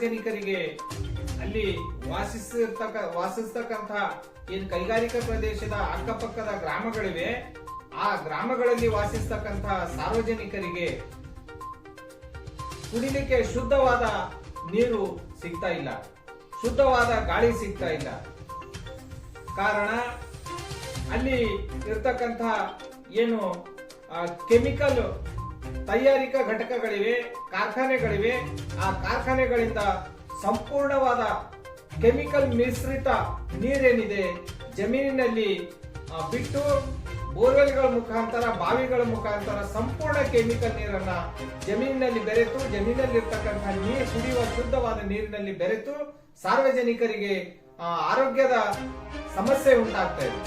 ಸಾರ್ವಜನಿಕರಿಗೆ ಅಲ್ಲಿ ವಾಸಿಸ್ತಕ್ಕಂಥ ಏನು ಕೈಗಾರಿಕಾ ಪ್ರದೇಶದ ಅಕ್ಕಪಕ್ಕದ ಗ್ರಾಮಗಳಿವೆ, ಆ ಗ್ರಾಮಗಳಲ್ಲಿ ವಾಸಿಸ್ತಕ್ಕಂಥ ಸಾರ್ವಜನಿಕರಿಗೆ ಕುಡಿಲಿಕ್ಕೆ ಶುದ್ಧವಾದ ನೀರು ಸಿಗ್ತಾ ಇಲ್ಲ, ಶುದ್ಧವಾದ ಗಾಳಿ ಸಿಗ್ತಾ ಇಲ್ಲ. ಕಾರಣ ಅಲ್ಲಿ ಇರ್ತಕ್ಕಂಥ ಏನು ಕೆಮಿಕಲ್ ತಯಾರಿಕಾ ಘಟಕಗಳಿವೆ, ಕಾರ್ಖಾನೆಗಳಿವೆ. ಆ ಕಾರ್ಖಾನೆಗಳಿಂದ ಸಂಪೂರ್ಣವಾದ ಕೆಮಿಕಲ್ ಮಿಶ್ರಿತ ನೀರೇನಿದೆ ಜಮೀನಿನಲ್ಲಿ ಬಿಟ್ಟು ಬೋರ್ವೆಲ್ಗಳ ಮುಖಾಂತರ, ಬಾವಿಗಳ ಮುಖಾಂತರ ಸಂಪೂರ್ಣ ಕೆಮಿಕಲ್ ನೀರನ್ನ ಜಮೀನಿನಲ್ಲಿ ಬೆರೆತು, ಜಮೀನಲ್ಲಿರ್ತಕ್ಕಂಥ ನೀರು ಕುಡಿಯುವ ಶುದ್ಧವಾದ ನೀರಿನಲ್ಲಿ ಬೆರೆತು ಸಾರ್ವಜನಿಕರಿಗೆ ಆರೋಗ್ಯದ ಸಮಸ್ಯೆ ಉಂಟಾಗ್ತಾ ಇದೆ.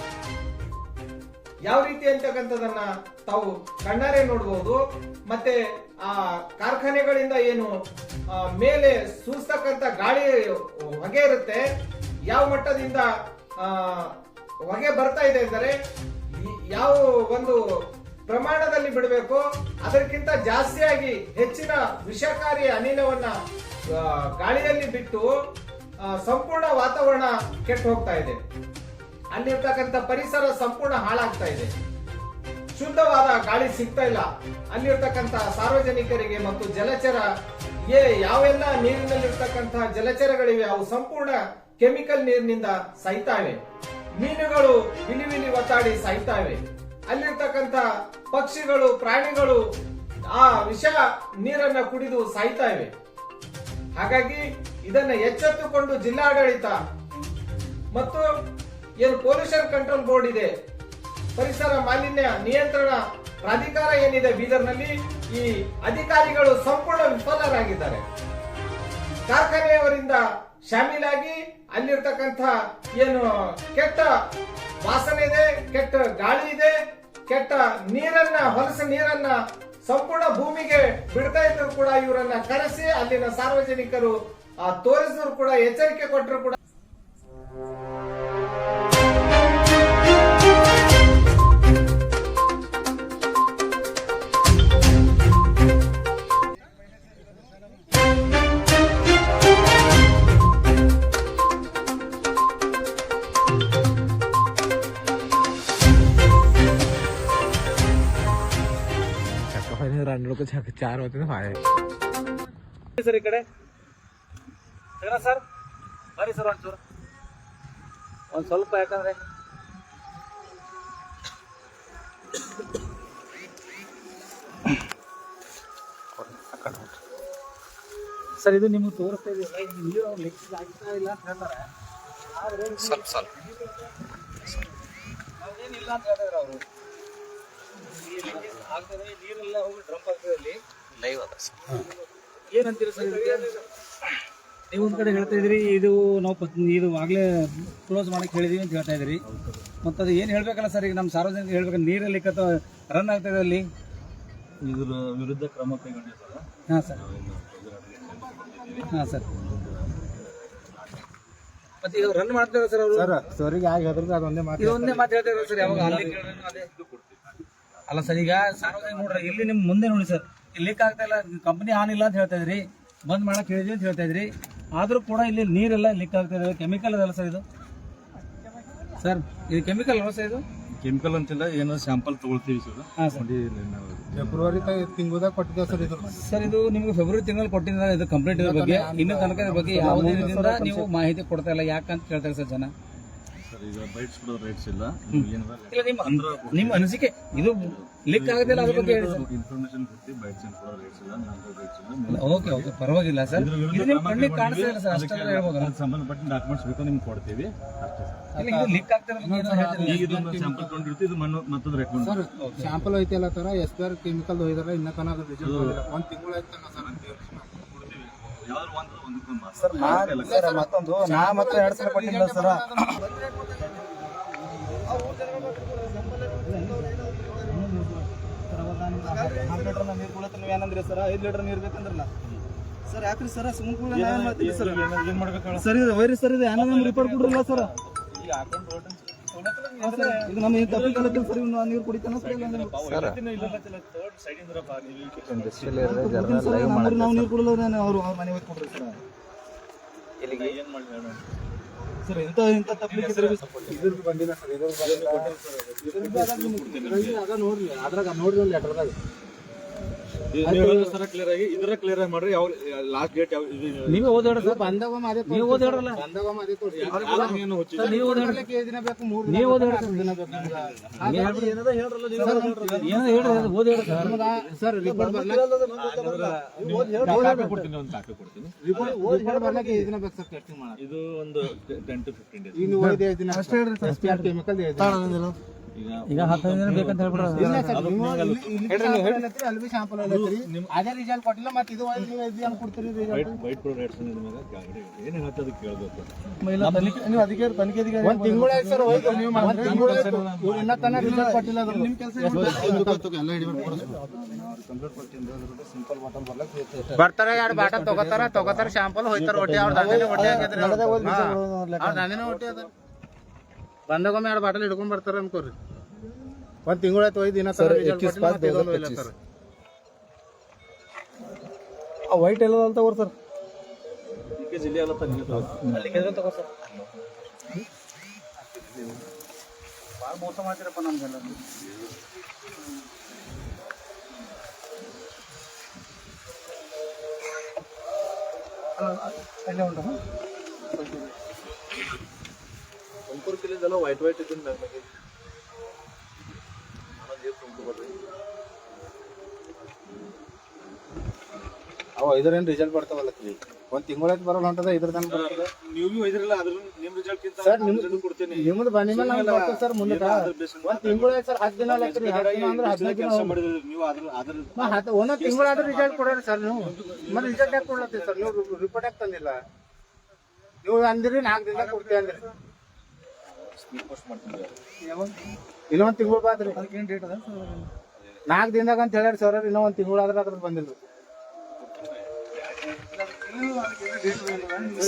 ಯಾವ ರೀತಿ ಅಂತಕ್ಕಂಥದನ್ನ ತಾವು ಕಣ್ಣಾರೆ ನೋಡಬಹುದು. ಮತ್ತೆ ಆ ಕಾರ್ಖಾನೆಗಳಿಂದ ಏನು ಮೇಲೆ ಸೂಸ್ತಕ್ಕಂಥ ಗಾಳಿ ಹೊಗೆ ಇರುತ್ತೆ, ಯಾವ ಮಟ್ಟದಿಂದ ಹೊಗೆ ಬರ್ತಾ ಇದೆ ಅಂದರೆ ಯಾವ ಒಂದು ಪ್ರಮಾಣದಲ್ಲಿ ಬಿಡಬೇಕು ಅದಕ್ಕಿಂತ ಜಾಸ್ತಿಯಾಗಿ ಹೆಚ್ಚಿನ ವಿಷಕಾರಿ ಅನಿಲವನ್ನ ಗಾಳಿಯಲ್ಲಿ ಬಿಟ್ಟು ಸಂಪೂರ್ಣ ವಾತಾವರಣ ಕೆಟ್ಟು ಹೋಗ್ತಾ ಇದೆ. ಅಲ್ಲಿರ್ತಕ್ಕಂಥ ಪರಿಸರ ಸಂಪೂರ್ಣ ಹಾಳಾಗ್ತಾ ಇದೆ. ಶುದ್ಧವಾದ ಗಾಳಿ ಸಿಗ್ತಾ ಇಲ್ಲ. ಅಲ್ಲಿರ್ತಕ್ಕಂಥ ಸಾರ್ವಜನಿಕರಿಗೆ ಮತ್ತು ಜಲಚರ ಯಾವೆಲ್ಲ ನೀರಿನಲ್ಲಿರ್ತಕ್ಕಂಥ ಜಲಚರಗಳಿವೆ ಅವು ಸಂಪೂರ್ಣ ಕೆಮಿಕಲ್ ನೀರಿನಿಂದ ಸಾಯ್ತಾ ಇವೆ. ಮೀನುಗಳು ವಿಲಿ ಒತ್ತಾಡಿ ಸಾಯ್ತಾ ಇವೆ. ಅಲ್ಲಿರ್ತಕ್ಕಂಥ ಪಕ್ಷಿಗಳು, ಪ್ರಾಣಿಗಳು ಆ ವಿಷ ನೀರನ್ನ ಕುಡಿದು ಸಾಯ್ತಾ ಇವೆ. ಹಾಗಾಗಿ ಇದನ್ನ ಎಚ್ಚೆತ್ತುಕೊಂಡು ಜಿಲ್ಲಾಡಳಿತ ಮತ್ತು ಏನು ಪೊಲ್ಯೂಷನ್ ಕಂಟ್ರೋಲ್ ಬೋರ್ಡ್ ಇದೆ, ಪರಿಸರ ಮಾಲಿನ್ಯ ನಿಯಂತ್ರಣ ಪ್ರಾಧಿಕಾರ ಏನಿದೆ ಬೀದರ್ನಲ್ಲಿ, ಈ ಅಧಿಕಾರಿಗಳು ಸಂಪೂರ್ಣ ವಿಫಲರಾಗಿದ್ದಾರೆ. ಕಾರ್ಖಾನೆಯವರಿಂದ ಶಾಮೀಲಾಗಿ ಅಲ್ಲಿರ್ತಕ್ಕಂಥ ಏನು ಕೆಟ್ಟ ವಾಸನೆ ಇದೆ, ಕೆಟ್ಟ ಗಾಳಿ ಇದೆ, ಕೆಟ್ಟ ನೀರನ್ನ, ಹೊಲಸು ನೀರನ್ನ ಸಂಪೂರ್ಣ ಭೂಮಿಗೆ ಬಿಡ್ತಾ ಇದ್ರು ಕೂಡ ಇವರನ್ನ ಕರೆಸಿ ಅಲ್ಲಿನ ಸಾರ್ವಜನಿಕರು ತೋರಿಸಿದ್ರು ಕೂಡ, ಎಚ್ಚರಿಕೆ ಕೊಟ್ಟರು ಕೂಡ चार होते ना सर इकडे सर बरी सर ಒಂಚೂರು ಒಂದು ಸ್ವಲ್ಪ ಯಾಕಂದ್ರೆ ಸರ್ ಇದು ನಿಮಗೆ ತೋರಿಸ್ತಾ ಇದೀವಿ, ನೀರು ಲೆಕ್ಕ ಆಗ್ತಾ ಇಲ್ಲ ಅಂತ ಹೇಳ್ತಾರೆ. ಆದ್ರೆ ಸ್ವಲ್ಪ ಅದೇನಿಲ್ಲ ಅಂತ ಹೇಳಿದ್ರೆ ಅವರು ಆಗ್ತದೆ, ನೀರೆಲ್ಲ ಹೋಗಿ ಡ್ರಂಪ್ ಆಗ್ತದೆ. ಲೈವ್ ಅದ ಏನಂತೀರಿ ಸರ್ ಇದಕ್ಕೆ? ನೀವು ಒಂದ್ ಕಡೆ ಹೇಳ್ತಾ ಇದ್ರಿ ಇದು ನಾವು ಇದು ಆಗ್ಲೇ ಕ್ಲೋಸ್ ಮಾಡಕ್ಕೆ ಹೇಳಿದೀವಿ ಅಂತ ಹೇಳ್ತಾ ಇದ್ರಿ. ಮತ್ತೆ ಅದು ಏನು ಹೇಳ್ಬೇಕಲ್ಲ ಸರ್, ಈಗ ನಮ್ಮ ಸಾರ್ವಜನಿಕ ಹೇಳ್ಬೇಕು, ನೀರಲ್ಲಿ ರನ್ ಆಗ್ತಾ ಇದೆ ಅಲ್ಲಿ, ಇದ್ರ ವಿರುದ್ಧ ಕ್ರಮ ಕೈಗೊಂಡಿದೆ ಸರ್. ಹಾಂ ಸರ್, ಹಾಂ ಸರ್. ಮತ್ತೆ ಈಗ ರನ್ ಮಾಡ್ತಾರೆ ಸರ್ ಅವರು, ಇದೊಂದೇ ಮಾತು ಹೇಳ್ತಾರೆ ಸರ್. ಯಾವಾಗ ಅಲ್ಲಿ ಅದೇ ಅಲ್ಲ ಸರ್, ಈಗ ಸಾರ್ವಜನಿಕ ನೋಡ್ರಿ ಇಲ್ಲಿ ನಿಮ್ ಮುಂದೆ ನೋಡಿ ಸರ್, ಇಲ್ಲಿ ಲೀಕ್ ಆಗ್ತಾ ಇಲ್ಲ, ಕಂಪನಿ ಆನ್ ಇಲ್ಲ ಅಂತ ಹೇಳ್ತಾ ಇದ್ರಿ, ಬಂದ್ ಮಾಡಕ್ ಹೇಳಿದ್ವಿ ಅಂತ ಹೇಳ್ತಾ ಇದ್ರಿ, ಆದ್ರೂ ಕೂಡ ಇಲ್ಲಿ ನೀರೆಲ್ಲ ಲೀಕ್ ಆಗ್ತಾ ಇದೆ. ಕೆಮಿಕಲ್ ಅದಲ್ಲ ಸರ್ ಇದು? ಸರ್ ಇದು ಕೆಮಿಕಲ್ ಅಲ್ಲ ಸರ್? ಇದು ಕೆಮಿಕಲ್ ಅಂತಿಲ್ಲ, ಏನೋ ಸ್ಯಾಂಪಲ್ ತಗೊಳ್ತೀವಿ ಸರ್. ಫೆಬ್ರವರಿ ತಿಂಗಳದಾಗ ಕೊಟ್ಟಿದ್ದೇವೆ ಸರ್. ಇದು ಸರ್ ಇದು ನಿಮ್ಗೆ ಫೆಬ್ರವರಿ ತಿಂಗಳಲ್ಲಿ ಕೊಟ್ಟಿದ್ದಾರೆ ಇದು ಕಂಪ್ಲೀಟ್ ಇದ್ರ ಬಗ್ಗೆ. ಇನ್ನೂ ತನಕ ಇದ್ರ ಬಗ್ಗೆ ಯಾವುದೇ ರೀತಿಯಿಂದ ನೀವು ಮಾಹಿತಿ ಕೊಡ್ತಾ ಇಲ್ಲ, ಯಾಕಂತ ಕೇಳ್ತಾರೆ ಸರ್ ಜನ. ಈಗ ಬೈಟ್ಸ್ ಕೂಡ ರೈಟ್ಸ್ ಇಲ್ಲ. ನಿಮ್ಮ ಅನಿಸಿಕೆ ಇದು ಲೀಕ್ ಆಗೋದಿಲ್ಲ ಅದ್ರ ಬಗ್ಗೆ ಹೇಳಿ ಸರ್. ಇನ್ಫಾರ್ಮೇಶನ್ ಕೊಡ್ತೀವಿ, ಬೈಟ್ಸ್ ಕೂಡ ರೈಟ್ಸ್ ಇಲ್ಲ. ಓಕೆ ಓಕೆ, ಪರವಾಗಿಲ್ಲ ಸರ್. ಇದು ನಿಮ್ಮ ಕಣ್ಣಿಗೆ ಕಾಣಿಸ್ತಾ ಇಲ್ಲ ಸರ್, ಅಷ್ಟೆಲ್ಲ ಹೇಳ್ಬೋದು. ಸಂಬಂಧಪಟ್ಟ ಡಾಕ್ಯುಮೆಂಟ್ಸ್ ಬೇಕು ನಿಮ್ಗೆ ಕೊಡ್ತೀವಿ ಅಷ್ಟೇ ಸರ್. ಇದು ಲೀಕ್ ಆಗ್ತಿರೋ ಈಗ ಇದೊಂದು ಸ್ಯಾಂಪಲ್ ತೊಗೊಂಡಿರ್ತೀವಿ, ಇದು ಮತ್ತೊಂದು ರೆಕಮೆಂಡ್ ಸರ್. ಸ್ಯಾಂಪಲ್ ಐತಿ ಅಲ್ಲ ತರ ಎಸ್ಪರ್ ಕೆಮಿಕಲ್ ಹೋಗಿದಾರೆ, ಇನ್ನ ತನ ಅದು ರಿಸಲ್ಟ್ ಬಂದಿಲ್ಲ. 1 ತಿಂಗಳು ಆಯ್ತು ಸರ್ ಅಂತ ಸರ್. ಮತ್ತೊಂದು ನಾ ಮತ್ತೆ 2 ಸಲ ಕೊಟ್ಟಿಲ್ಲ ಸರ್. ನೀರು ಕುಳತ್ತ ನೀವು ಏನಂದ್ರಿ ಸರ್? 5 ಲೀಟರ್ ನೀರು ಬೇಕಂದ್ರಲ್ಲ ಸರ್. ಯಾಕ್ರಿ ಸರ್ ಸುಮ್ಮನೆ ಕೂಡ ಏನ್ ಮಾಡ್ತೀವಿ ಸರ್? ಏನ್ ಮಾಡ್ಬೇಕು ಸರ್? ಇದು ವೈರಸ್ ಸರ್, ಇದು ಏನೋ ರಿಪೋರ್ಟ್ ಕೊಡ್ರಲ್ಲ ಸರ್. ಇದು ನಮ್ಮ ತಪ್ಪಿಲ್ಲ ಸರ್. ನೀರು ಕುಡಿತಾನ ಸರ್? ನಾವು ನೀರು ಕುಡಿಲ್ಲ, ಅವ್ರು ಮನೆ ಹೋಗಿ ಕೊಡ್ರಿ ಸರ್. ಇಲ್ಲಿಗೆ ಏನ್ ಮಾಡಿ ಹೇಳು. ಸರ್ ಇಂಥ ತಪ್ಪಿಗೆ ಇದ್ರದ್ದು ಬಂದಿಲ್ಲ ಸರ್, ಇದ್ರದ್ದು ಬಂದಿಲ್ಲ. ಅದ ನೋಡ್ರಿ, ಅದ್ರಾಗ ನೋಡ್ರಿ ಒಂದು ಲೆಟರ್ದಾಗ ಕ್ಲಿಯರ್ ಆಗಿ ಕ್ಲಿಯರ್ ಆಗಿ ಮಾಡ್ರಿ. ಯಾವ ಲಾಸ್ಟ್ ಡೇಟ್ ಯಾವ ನೀವೇ ಓದಾಡ್ರಿ ಸರ್. ಬಂದಾಗ ಅದೇ ನೀವು ಓದಾಡ್ರಲ್ಲ, ಬಂದಾಗ ಅದೇ ತೋರಿಸಿ. ಏನು ಹುಚ್ಚು ಸರ್, ನೀವು ಓದಾಡ್ಲಿಕ್ಕೆ ಎಷ್ಟು ದಿನ ಬೇಕು? 3 ದಿನ ನೀವು ಬೇಕು, ಓದಾಡ್ರಿ. 4 ದಿನ ಬೇಕು ನಿಮ್ಗೆ. ಏನದ ಹೇಳ್ರಿ ಅದು ಓದಾಡ್ರಿ ಸರ್. ಸರ್ ರಿಪೋರ್ಟ್ ಬರ್ಲಿಕ್ಕೆ ಕಾಪಿ ಕೊಡ್ತೀನಿ, ಒಂದು ಕಾಪಿ ಕೊಡ್ತೀನಿ. ರಿಪೋರ್ಟ್ ಬರ್ಲಿಕ್ಕೆ ಎಷ್ಟು ದಿನ ಬೇಕು ಸರ್ ಟೆಸ್ಟಿಂಗ್ ಮಾಡಕ್ಕೆ? ಇದು ಒಂದು 10 to 15 days. ಈಗ ನೀವು ಓದಿ 5 ದಿನ ಅಷ್ಟೇ ಹೇಳ್ರಿ ಸರ್. SPR ಕೆಮಿಕಲ್ ಈಗ 15 ದಿನ ಬೇಕಂತ ಹೇಳ್ಬಿಡ್ರ. ಇಲ್ಲ ಸರ್, ನೀವು ಅಲ್ಲಿ ಬಿ ಶಾಂಪಲ್ ಅಲ್ಲತ್ರಿ, ಅದೇ ರಿಸಲ್ಟ್ ಕೊಟ್ಟಿಲ್ಲ. ಮತ್ತೆ ಇದು ನೀವು 5 ದಿನ ಕೊಡ್ತೀರಿ ರಿಸಲ್ಟ್. ವೈಟ್ ಪ್ರೋ ರೇಟ್ಸ್ ಮೇಲೆ ಕೆಳಗಡೆ ಏನು ಹೇಳ್ತಾ ಅದಕ್ಕೆ ಕೇಳಬೇಕು. ನೀವು ಅದಕ್ಕೆ ತನಿಖೆ ಒಂದು ತಿಂಗಳು ಆಯ್ತು ಸರ್, ಹೋಯ್ತು ನೀವು ಒಂದು ತಿಂಗಳು ಆಯ್ತು, ಇವ್ರು ಇನ್ನೂ ತನಕ ರಿಸಲ್ಟ್ ಕೊಟ್ಟಿಲ್ಲ. ಅದ್ರ ನಿಮ್ಮ ಕೆಲಸ ಬರ್ತಾರೆ, 2 ಬಾಟಲ್ ತಗೋತಾರ ಶಾಂಪಲ್ ಹೋಯ್ತಾರ. ಹೊಟ್ಟೆ ಅವ್ರ ದಂಧೆನೇ ಹೊಟ್ಟೆ ಆಗಿದ್ರಿ, ಅವ್ರ ದಂಧೆನೇ ಹೊಟ್ಟೆ ಅದ. ಬಂದಾಗೊಮ್ಮೆ 2 ಬಾಟಲ್ ಹಿಡ್ಕೊಂಡ್ ಬರ್ತಾರ ಅನ್ಕೋರಿ. ಒಂದು ತಿಂಗಳು ಆಯ್ತು, 5 ದಿನ ತರ ರಿಸಲ್ಟ್ ಕೊಟ್ಟಿಲ್ಲ. ಮತ್ತೆ ಇದೊಂದು ಇಲ್ಲ ಸರ್. ವೈಟ್ ಎಲ್ಲ ತಗೋರ್ ಸರ್. ಜಿಲ್ಲೆ ಎಲ್ಲ ತನಿಖೆ ತಗೋ ಸರ್. ಭಾಳ ಮೋಸ ಮಾಡ್ತೀರಪ್ಪ ನಮ್ಗೆಲ್ಲ. ತುಮಕೂರು ಜಿಲ್ಲೆದೆಲ್ಲ ವೈಟ್ ಇದ್ದೀನಿ ನನಗೆ. ಅವ ಇದರೇನು ರಿಸಲ್ಟ್ ಬರ್ತಾವಲ್ಲ, ಒಂದು ತಿಂಗಳಾಯ್ತು ಬರೋಲ್ಲ ಹೊಂಟದ. ಇದ್ರದ್ದು ಬರ್ತದೆ. ನೀವು ಭೀ ಒಯ್ದಿರಲ್ಲ, ಅದ್ರ ನಿಮ್ಮ ರಿಸಲ್ಟ್ಗಿಂತ ಸರ್ ನಿಮ್ದು ಕೊಡ್ತೀನಿ. ನಿಮ್ದು ಬಂದ ಮೇಲೆ ನಾವು ಕೊಡ್ತೀವಿ ಸರ್. ಮುಂದೆ ಒಂದು ತಿಂಗಳಾಯ್ತು ಸರ್, 10 ದಿನ ಲೆಕ್ಕ. 10 ದಿನ ಅಂದ್ರೆ 15 ದಿನ ಮಾಡಿದ್ರಿ ನೀವು. ಅದ್ರ ಒಂದೊಂದು ತಿಂಗಳಾದ್ರೂ ರಿಸಲ್ಟ್ ಕೊಡ್ರಿ ಸರ್. ನೀವು ಮತ್ತೆ ರಿಸಲ್ಟ್ ಯಾಕೆ ಕೊಡ್ಲತ್ತೀವಿ ಸರ್? ನೀವು ರಿಪೋರ್ಟ್ ಯಾಕೆ ತಂದಿಲ್ಲ? ನೀವು ಅಂದಿರಿ 4 ದಿನ ಕೊಡ್ತೀವಿ ಅಂದ್ರಿ. ಸ್ಪೀಡ್ ಪೋಸ್ಟ್ ಮಾಡ್ತಿದ್ದಾರೆ. ಇಲ್ಲ ಒಂದು ತಿಂಗಳು ಬಾದ್ರಿ, ಅದಕ್ಕೇನು ಡೇಟ್ ಅದ 4 ದಿನದಾಗ ಅಂತ ಹೇಳ್ಯಾರ ಸರ್. ಇನ್ನೂ ಒಂದು ತಿಂಗಳಾದ್ರೆ ಅದ್ರದ್ದು ಬಂದಿಲ್ಲ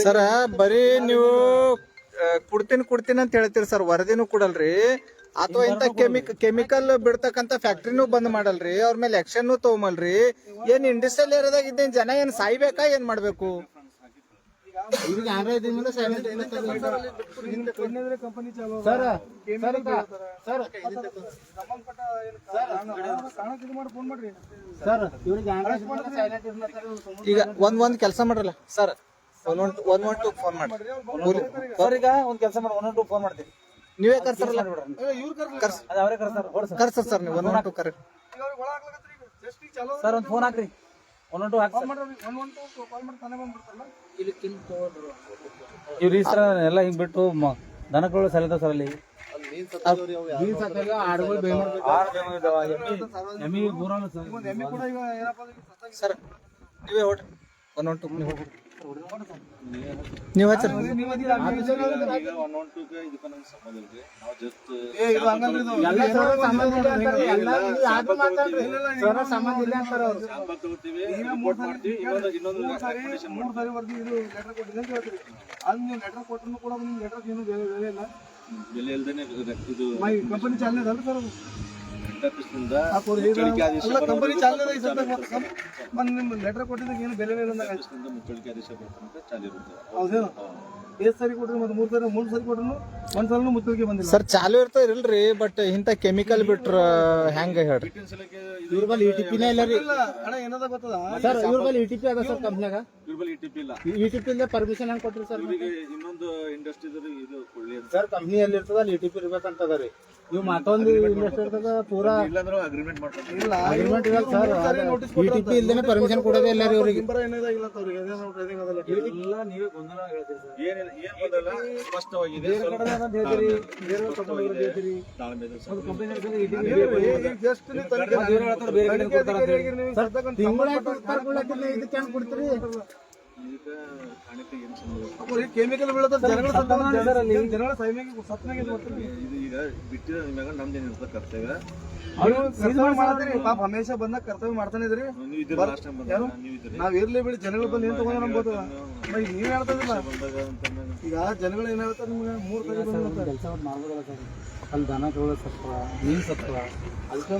ಸರ್. ಬರೀ ನೀವು ಕುಡ್ತೀನಿ ಅಂತ ಹೇಳ್ತೀರಿ ಸರ್, ವರದಿನೂ ಕೊಡಲ್ರಿ. ಅಥವಾ ಇಂತ ಕೆಮಿಕಲ್ ಬಿಡ್ತಕ್ಕಂತ ಫ್ಯಾಕ್ಟ್ರಿನೂ ಬಂದ್ ಮಾಡಲ್ರಿ, ಅವ್ರ ಮೇಲೆ ಆಕ್ಷನ್ ತಗೊಂಬಲ್ರಿ. ಏನ್ ಇಂಡಸ್ಟ್ರಿಯಲ್ ಏರಿಯಾದಾಗ ಇದ್ದೇನ್ ಜನ ಏನ್ ಸಾಯ್ಬೇಕಾ, ಏನ್ ಮಾಡ್ಬೇಕು? ಇವ್ರಿಗೆ 15 ದಿನದಿಂದ ಸೈಲೆಂಟ್ ಇಲ್ಲ ಸರ್. ಕಂಪನಿ ಚಾಲು ಸರ್ ಸರ್ ಫೋನ್ ಮಾಡ್ರಿ ಸರ್, ಇವ್ರಿಗೆ 15 ದಿನದಿಂದ ಸೈಲೆಂಟ್ ಇಲ್ಲ ಸರ್. ಈಗ ಒಂದ್ ಕೆಲಸ ಮಾಡ್ರಲ್ಲ ಸರ್, 112 ಫೋನ್ ಮಾಡ್ರಿ. ಸರ್ ಈಗ ಒಂದ್ ಕೆಲಸ ಮಾಡಿ 112 ಫೋನ್ ಮಾಡ್ತೀವಿ. ನೀವೇ ಕರ್ಸರಲ್ಲ, ಅದು ಅವರೇ ಕರ್ಸ್ತಾರ. ಕರ್ಸರ್ ಸರ್ ನೀವು 112 ಕರೆ. ಸರ್ ಒಂದು ಫೋನ್ ಹಾಕ್ರಿ, 112 ಹಾಕಿ. ಇವ್ರು ಈ ಸರ ಎಲ್ಲ ಹಿಂಗ್ ಬಿಟ್ಟು ದನಗಳು ಸರಿದ ಸರ್. ಅಲ್ಲಿ ಆಡುಗಳು ಬೇಮಾರ್ ಎಮ್ಮಿ ಊರಲ್ಲ ಸರ್. ಸರ್ ನೀವೇ ಹೊಡ್ರಿ, 112 ನೀವು ಹೋಗ್ರಿ. ನೀವು ಹಚ್ಚರಿ. ಈಗ 112ಗೆ ಇದಕ್ಕೆ ನಂಗೆ ಸಂಬಂಧ ಇಲ್ರಿ. ನಾವು ಜಸ್ಟ್ ಎಲ್ಲ ಸರ್ ಸಂಬಂಧ ಇಲ್ಲ ಅಂತಾರೆ. ಎಲ್ಲ ಯಾರು ಮಾತಾಡ್ರಿ ಸರ್, ಸಂಬಂಧ ಇಲ್ಲ ಅಂತಾರೆ ಅವ್ರು. ಸ್ಯಾಂಪಲ್ ತಗೋತೀವಿ, ರಿಪೋರ್ಟ್ ಮಾಡ್ತೀವಿ. ಇನ್ನೊಂದು ರೆಕಮೆಂಡೇಶನ್ ಮೂರು ಸಾರಿ ಬರ್ದು ಇದು ಲೆಟರ್ ಕೊಟ್ಟಿದೆ ಅಂತ ಹೇಳ್ತೀರಿ. ಅದು ನೀವು ಲೆಟರ್ ಕೊಟ್ಟರು ಕೂಡ ನಿಮ್ಗೆ ಲೆಟರ್ ಏನು ಬೆಲೆ ಇಲ್ಲ. ಬೆಲೆ ಇಲ್ದೇನೆ ಇದು ಕಂಪನಿ ಚಾಲನೆ ಅದಲ್ಲ ಸರ್. ಅದು ಇಂದ ಮುಚ್ಚಳಿಕೆ ಆದೇಶ ಕಂಪನಿ ಚಾಲನೆ ನಿಮ್ಮ ಲೆಟರ್ ಕೊಟ್ಟಿದ್ದಕ್ಕೆ ಏನು ಬೆಲೆ ಇಲ್ಲ ಅಂದಾಗ ಇಂದ ಮುಚ್ಚಳಿಕೆ ಆದೇಶ ಬರ್ತಂತ ಚಾಲು ಇರುತ್ತೆ. ಹೌದೇನು? ಎಷ್ಟು ಸರಿ ಕೊಟ್ರಿ? ಮತ್ತೆ 3 ಸರಿ ಕೊಟ್ರು, ಒಂದ್ ಸಲನು ಮುಚ್ಚಳಿಕೆ ಬಂದಿಲ್ಲ. ಸರ್ ಚಾಲು ಇರ್ತದ್ರಿಲ್ರಿ, ಬಟ್ ಇಂತ ಕೆಮಿಕಲ್ ಬಿಟ್ರ ಹೆಂಗ ಹೇಳ್ರಿ? ಇವ್ರ ಬಲ್ಲಿ ETPನೇ ಇಲ್ಲ ರೀ. ಅಣ್ಣ ಏನದ ಗೊತ್ತದ ಸರ್, ಇವ್ರ ಬಲ್ಲಿ ETP ಅದ ಸರ್ ಕಂಪ್ನ್ಯಾಗ. ಇವ್ರ ಬಳಿ ETP ಇಲ್ಲ. ETP ಇಲ್ಲದೆ ಪರ್ಮಿಷನ್ ಹೆಂಗ್ ಕೊಟ್ರಿ ಸರ್? ಇವರಿಗೆ ಇನ್ನೊಂದು ಇಂಡಸ್ಟ್ರಿ ಇದು ಕೊಳ್ಳಿ ಅಂತ ಸರ್ ಕಂಪ್ನಿ ಎಲ್ಲಿ ಇರ್ತದ ಅಲ್ಲಿ ETP ಇರ್ಬೇಕಂತದ ರೀ. ಇವ್ ಮತ್ತೊಂದು ಇಂಡಸ್ಟ್ರಿ ಇರ್ತದ ಪೂರಾ ಇಲ್ಲಾಂದ್ರೆ ಅಗ್ರಿಮೆಂಟ್ ಮಾಡ್ಕೊಂಡು ಇಲ್ಲ. ಅಗ್ರಿಮೆಂಟ್ ಇಲ್ಲ ಸರ್. ETP ಇಲ್ದೇನೆ ಪರ್ಮಿಷನ್ ಕೊಡೋದೇ ಇಲ್ಲ ರೀ ಅವ್ರಿಗೆ. ನಂಬರ್ ಏನಿಲ್ಲ ಅಂತ ಅವ್ರಿಗೆ ಅದೇನೋ ಟ್ರೈನಿಂಗ್ ಅದಲ್ಲ. ಎಲ್ಲ ನೀವೇ ಗೊಂದಲ ಹೇಳ್ತೀರಿ ಸರ್. ಏನ್ ಬಂದಲ್ಲ ಸ್ಪಷ್ಟವಾಗಿದೆ. ಸ್ವಲ್ಪ ಹೇಳ್ತೀರಿ, ಬೇರೆ ತಗೊಂಡು ಹೇಳ್ತೀರಿ. ತಾಳ್ಮೆ ಇದೆ ಸರ್. ಕಂಪನಿ ಜಸ್ಟ್ ನೀವು ತನಿಖೆ ಬೇರೆ ಕಡೆ ಕೊಡ್ತಾರ ಅಂತ ಹೇಳಿ ನೀವು ಸದ್ಯಕ್ಕೆ ಇದಕ್ಕೆ ಹೆಂಗ್ ಕೊಡ್ತೀರಿ? ಈಗ ಕಾಣಿಕೆ ಏನು ಸಂಬಂಧ? ಕೆಮಿಕಲ್ ಬೀಳತ್ತ ಜನಗಳ ಸತ್ನಾಗೆ ಇದು ಈಗ ಬಿಟ್ಟಿದ ನಿಮ್ಯಾಗ ನಮ್ದೇನು ಇರ್ತದೆ ಕರ್ತವ್ಯ. ಮಾಡ್ತೀರಿ ಪಾಪ ಹಮೇಶ ಬಂದಾಗ ಕರ್ತವ್ಯ ಮಾಡ್ತಾನೆ ಇದ್ರಿ. ನೀವು ಇದ್ರ ಲಾಸ್ಟ್ ಟೈಮ್ ಬಂದಾಗ ನೀವು ಇದ್ರಿ ನಾವ್ ಇರ್ಲಿ ಬಿಡಿ, ಜನಗಳು ಬಂದು ಏನ್ ತಗೊಂಡ್ರೆ ನಮ್ಗೆ ಗೊತ್ತದ. ನೀವ್ ಹೇಳ್ತದಿಲ್ಲ ಬಂದಾಗ ಅಂತ ಈಗ ಜನಗಳು ಏನ್ ಹೇಳ್ತಾರೆ ನಿಮ್ಗೆ 3 ಸರಿ ಬಂದ ಅಲ್ಲಿ ದನಗಳು ಸತ್ವ ಮೀನು ಸತ್ವ ಅದಕ್ಕೆ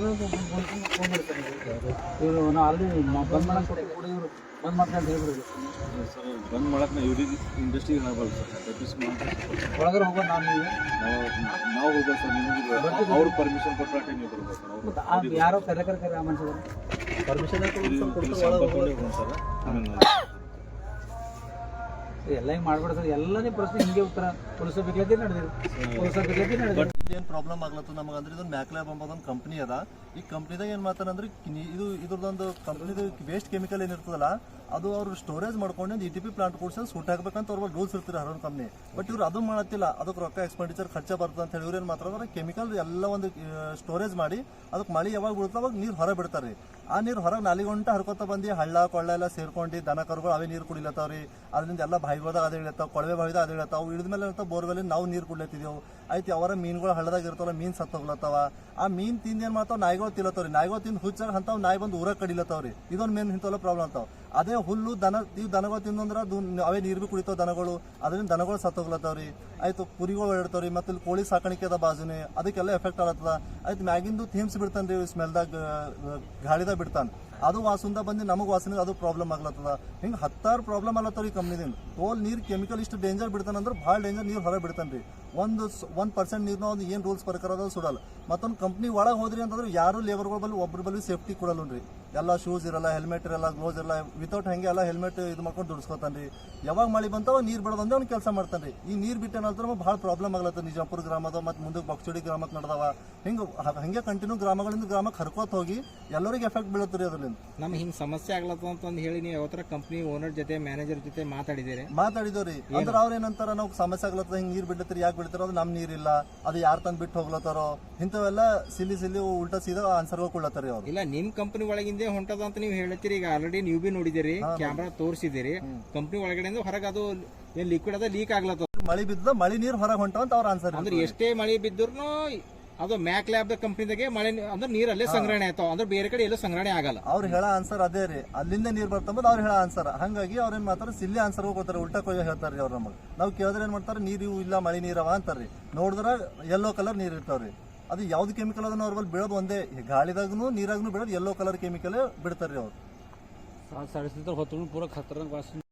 ಇವರು ನಾವು ಆಲ್ರೆಡಿ ಬಂದ್ ಮಾಡಕ್ಕೆ ಕೂಡ ಇವರು ಬಂದ್ ಮಾಡ್ಕೊಂಡು ಹೇಳ್ಬಿಡಿ ಸರ್ ಬಂದ್ ಮಾಡಕ್ ನಾವು ಇವ್ರಿಗೆ ಇಂಡಸ್ಟ್ರಿಗೆ ಆಗಬಲ್ಲ ಸರ್ ದಟ್ ಇಸ್ ಒಳಗಡೆ ಹೋಗೋದು ನಾವು ನೀವು ನಾವು ಹೋಗ್ಬೋದು ಸರ್ ನಿಮಗೆ ಅವ್ರು ಪರ್ಮಿಷನ್ ಕೊಟ್ಟರೆ ನೀವು ಬರ್ಬೋದು ಸರ್ ಅವ್ರು ಯಾರೋ ಕರೆ ಆ ಮನುಷ್ಯರು ಪರ್ಮಿಷನ್ ಹೋಗೋಣ ಸರ್ ಆಮೇಲೆ ಎಲ್ಲ ಹಿಂಗೆ ಮಾಡ್ಬಿಡ್ತಾರೆ ಎಲ್ಲನೇ ಪ್ರಶ್ನೆ ಹಿಂಗೆ ಉತ್ತರ ಪೊಲೀಸ ಬಿಗ್ಲತಿ ನಡೆದಿರು ಪೊಲೀಸ ಬಿಗ್ಲತಿ ನಡೆದಿರು ಏನು ಪ್ರಾಬ್ಲಮ್ ಆಗ್ಲತ್ತು ನಮಗೆ ಅಂದ್ರೆ ಇದೊಂದು ಮ್ಯಾಕ್ಲ್ಯಾಬ್ ಎಂಬುದೊಂದು ಕಂಪ್ನಿ ಅದ ಈ ಕಂಪ್ನಿದಾಗ ಏನು ಮಾಡ್ತಾರಂದ್ರೆ ಇದ್ರದ್ದೊಂದು ಕಂಪ್ನಿದು ವೇಸ್ಟ್ ಕೆಮಿಕಲ್ ಏನಿರ್ತದಲ್ಲ ಅದು ಅವ್ರು ಸ್ಟೋರೇಜ್ ಮಾಡ್ಕೊಂಡು ಇ ಟಿ ಪಿ ಪ್ಲಾಂಟ್ ಕೊಡ್ಸಿ ಸೂಟ್ ಹಾಕ್ಬೇಕಂತ ಅವ್ರ ರೂಲ್ಸ್ ಇರ್ತಾರೆ ಹರೋನ್ ಕಂಪ್ನಿ ಬಟ್ ಇವ್ರು ಅದು ಮಾಡತ್ತಿಲ್ಲ ಅದಕ್ಕೆ ರೊಕ್ಕ ಎಕ್ಸ್ಪೆಂಡಿಚರ್ ಖರ್ಚ ಬರ್ತದೆ ಅಂತ ಹೇಳಿ ಇವ್ರು ಏನು ಮಾಡ್ತಾರೆ ಕೆಮಿಕಲ್ ಎಲ್ಲ ಒಂದು ಸ್ಟೋರೇಜ್ ಮಾಡಿ ಅದಕ್ಕೆ ಮಳೆ ಯಾವಾಗ ಬೀಳುತ್ತೆ ಅವಾಗ ನೀರು ಹೊರ ಬಿಡ್ತಾರೆ ಆ ನೀರು ಹೊರಗೆ ನಾಲಿಗೊಂಟ ಹರ್ಕೊತ ಬಂದು ಹಳ್ಳ ಕೊಳ್ಳ ಎಲ್ಲ ಸೇರ್ಕೊಂಡು ದನ ಕರುಗಳು ಅವೇ ನೀರು ಕುಡಿಲತ್ತಾವ್ರಿ ಅದರಿಂದ ಎಲ್ಲ ಬಾಯಿಗೋದಾಗ ಅದೇ ಇಳತ್ತಾವ ಕೊಳವೆ ಬಾವಿದಾಗ ಅದೇ ಇಳತ್ತಾವ ಇಳಿದ್ಮೇಲೆ ಇರ್ತಾವ ಬೋರ್ವೆಲ್ ನಾವು ನೀರು ಕುಡ್ಲತ್ತಿದ್ದೇವೆ ಆಯ್ತು ಅವರ ಮೀನುಗಳು ಹಳ್ಳದಾಗ ಇರ್ತಾವಲ್ಲ ಮೀನು ಸತ್ತೋಗ್ಲತ್ತಾವ ಆ ಮೀನು ತಿಂದು ಏನು ಮಾಡ್ತಾವ ನಾಯಿಗಳು ತಿಲ್ಲತ್ತವ್ರಿ ನಾಯಿಗಳು ತಿಂದು ಹುಚ್ಚಾಗ ಅಂತಾವ್ ನಾಯಿ ಬಂದು ಊರಾಗ ಕಡಿಲತ್ತವ್ರಿ ಇದೊಂದು ಮೇನ್ ಇಂಥವೆಲ್ಲ ಪ್ರಾಬ್ಲಮ್ ಅಂತಾವ ಅದೇ ಹುಲ್ಲು ಇವು ದನಗಳು ತಿಂದಂದ್ರೆ ಅವೇ ನೀರು ಭೀ ಕುಡಿತಾವ ದನಗಳು ಅದರಿಂದ ದನಗಳು ಸತ್ತೋಗ್ಲತ್ತವ್ರಿ ಆಯ್ತು ಕುರಿಗಳು ಓಡಾಡ್ತಾವ್ರಿ ಮತ್ತೆ ಇಲ್ಲಿ ಕೋಳಿ ಸಾಕಾಣಿಕೆ ಅದ ಬಾಜುನೆ ಅದಕ್ಕೆಲ್ಲ ಎಫೆಕ್ಟ್ ಆಗತ್ತದ ಆಯ್ತು ಮ್ಯಾಗಿಂದು ಥೀಮ್ಸ್ ಬಿಡ್ತಾನೆ ರೀ ಸ್ಮೆಲ್ದಾಗ ಗಾಳಿದಾಗ ಬಿಡ್ತಾನೆ ಅದು ವಾಸದಿಂದ ಬಂದು ನಮಗೆ ವಾಸನೆ ಅದು ಪ್ರಾಬ್ಲಮ್ ಆಗ್ಲತ್ತದ ಹಿಂಗೆ 10 ಪ್ರಾಬ್ಲಮ್ ಆಗ್ಲತ್ತವ್ರಿ ಈ ಕಂಪ್ನಿದಿಂದ ಟೋಲ್ ನೀರು ಕೆಮಿಕಲ್ ಇಷ್ಟು ಡೇಂಜರ್ ಬಿಡ್ತಾನಂದ್ರೆ ಭಾಳ ಡೇಂಜರ್ ನೀರು ಹೊರಗೆ ಬಿಡ್ತಾನೆ ರೀ 1% ನೀರ್ನ ಒಂದು ಏನು ರೂಲ್ಸ್ ಪ್ರಕಾರ ಅದು ಸುಡಲ್ಲ ಮತ್ತೊಂದು ಕಂಪ್ನಿ ಒಳಗೆ ಹೋದ್ರಿ ಅಂತಂದ್ರೆ ಯಾರು ಲೇಬರ್ಗಳ ಬಲ್ಲಿ ಒಬ್ಬರ ಬಲ್ಲಿ ಸೇಫ್ಟಿ ಕೊಡಲ್ಲ ರೀ ಎಲ್ಲ ಶೂಸ್ ಇರಲ್ಲ ಹೆಲ್ಮೆಟ್ ಇರಲ್ಲ ಗ್ಲೋಸ್ ಇರಲ್ಲ ವಿತೌಟ್ ಹಂಗೆ ಎಲ್ಲ ಹೆಲ್ಮೆಟ್ ಇದು ಮಾಡ್ಕೊಂಡು ದುಡಿಸ್ಕೊತಾನೆ ರೀ ಯಾವಾಗ ಮಳೆ ಬಂತಾವ ನೀರು ಬಿಡೋದಂದ್ರೆ ಅವ್ನು ಕೆಲಸ ಮಾಡ್ತಾನೆ ರೀ ಈ ನೀರು ಬಿಟ್ಟೇನಂದ್ರೆ ಭಾಳ ಪ್ರಾಬ್ಲಮ್ ಆಗ್ಲತ್ತ ನಿಜಾಪುರ ಗ್ರಾಮದ ಮತ್ತು ಮುಂದಕ್ಕೆ ಬಕ್ಚುಡಿ ಗ್ರಾಮಕ್ಕೆ ನಡೆದವ ಹಿಂಗೆ ಕಂಟಿನ್ಯೂ ಗ್ರಾಮಗಳಿಂದ ಗ್ರಾಮಕ್ಕೆ ಹರ್ಕೋತ ಹೋಗಿ ಎಲ್ಲರಿಗೆ ಎಫೆಕ್ಟ್ ಬೀಳುತ್ತೆ ರೀ ಅದರಿಂದ ನಮ್ಗೆ ಹಿಂಗೆ ಸಮಸ್ಯೆ ಆಗ್ಲತ್ತ ಅಂತಂದು ಹೇಳಿ ನೀವು ಯಾವ ಥರ ಕಂಪ್ನಿ ಓನರ್ ಜೊತೆ ಮ್ಯಾನೇಜರ್ ಜೊತೆ ಮಾತಾಡಿದವ್ರಿ ಅಂದ್ರೆ ಅವ್ರ ಏನಂತಾರ ನಾವು ಸಮಸ್ಯೆ ಆಗ್ಲತ್ತ ಹಿಂಗೆ ನೀರು ಬಿಡ್ಲತ್ತೀರಿ ಯಾಕೆ ಬಿಡ್ತಾರೋ ಅದು ನಮ್ಮ ನೀರಿಲ್ಲ ಅದು ಯಾರು ತಂದು ಬಿಟ್ಟು ಹೋಗ್ಲತ್ತಾರೋ ಇಂಥವೆಲ್ಲ ಸಿಲ್ಲಿ ಉಲ್ಟಾ ಸೀದಾ ಆನ್ಸರ್ಗಳು ಕೊಡ್ಲತ್ತಾರಿ ಅವ್ರು ಇಲ್ಲ ನಿಮ್ ಕಂಪನಿ ಒಳಗಿಂದ ಹೊಂಟದ ಅಂತ ನೀವು ಹೇಳ್ತೀರಿ ಈಗ ಆಲ್ರೆಡಿ ನೀವು ಬಿ ನೋಡಿದಿರಿ ಕ್ಯಾಮ್ರಾ ತೋರಿಸಿದಿರಿ ಕಂಪನಿ ಒಳಗಡೆ ಹೊರಗೆ ಅದು ಏನ್ ಲಿಕ್ವಿಡ್ ಅದ ಲೀಕ್ ಆಗ್ಲತ್ತ ಮಳೆ ಬಿದ್ದ ಮಳೆ ನೀರು ಹೊರಗೆ ಹೊಂಟವ ಅಂತ ಅವ್ರ ಆನ್ಸರ್ ಅಂದ್ರೆ ಎಷ್ಟೇ ಮಳೆ ಬಿದ್ರು ಅದು ಮ್ಯಾಕ್ ಲ್ಯಾಬ್ ಕಂಪ್ನಿದಾಗೆ ಮಳೆ ಅಂದ್ರೆ ನೀರ್ ಅಲ್ಲೇ ಸಂಗ್ರಹಣೆ ಆಯ್ತಾವ ಅಂದ್ರೆ ಬೇರೆ ಕಡೆ ಎಲ್ಲೂ ಸಂಗ್ರಹಣೆ ಆಗಲ್ಲ ಅವ್ರು ಹೇಳೋ ಆನ್ಸರ್ ಅದೇ ರೀ ಅಲ್ಲಿಂದ ನೀರು ಬರ್ತಂಬುದು ಅವ್ರು ಹೇಳೋ ಆನ್ಸರ್ ಹಂಗಾಗಿ ಅವ್ರ ಏನ್ ಮಾಡ್ತಾರೆ ಸಿಲ್ಲಿ ಆನ್ಸರ್ ಕೊಡ್ತಾರೆ ಉಲ್ಟಾ ಕೊಯ್ಯೋ ಹೇಳ್ತಾರೆ ಅವ್ರು ನಮಗೆ ನಾವು ಕೇಳಿದ್ರೆ ಏನ್ ಮಾಡ್ತಾರೆ ನೀರು ಇಲ್ಲ ಮಳೆ ನೀರವ ಅಂತಾರ್ರಿ ನೋಡಿದ್ರೆ ಯೆಲ್ಲೋ ಕಲರ್ ನೀರು ಇರ್ತಾವ್ರಿ ಅದು ಯಾವ್ದು ಕೆಮಿಕಲ್ ಅದನ್ನ ಅವ್ರ ಬಲ್ಲಿ ಬೀಳೋದು ಒಂದೇ ಗಾಳಿದಾಗೂ ನೀರಾಗೂ ಬೀಳೋದು ಯೆಲ್ಲೋ ಕಲರ್ ಕೆಮಿಕಲ್ ಬಿಡ್ತಾರ್ರಿ ಅವ್ರು ಹೊತ್ತು ಪೂರ ಖತರ್ನಾಕ್ ವಾಸನೆ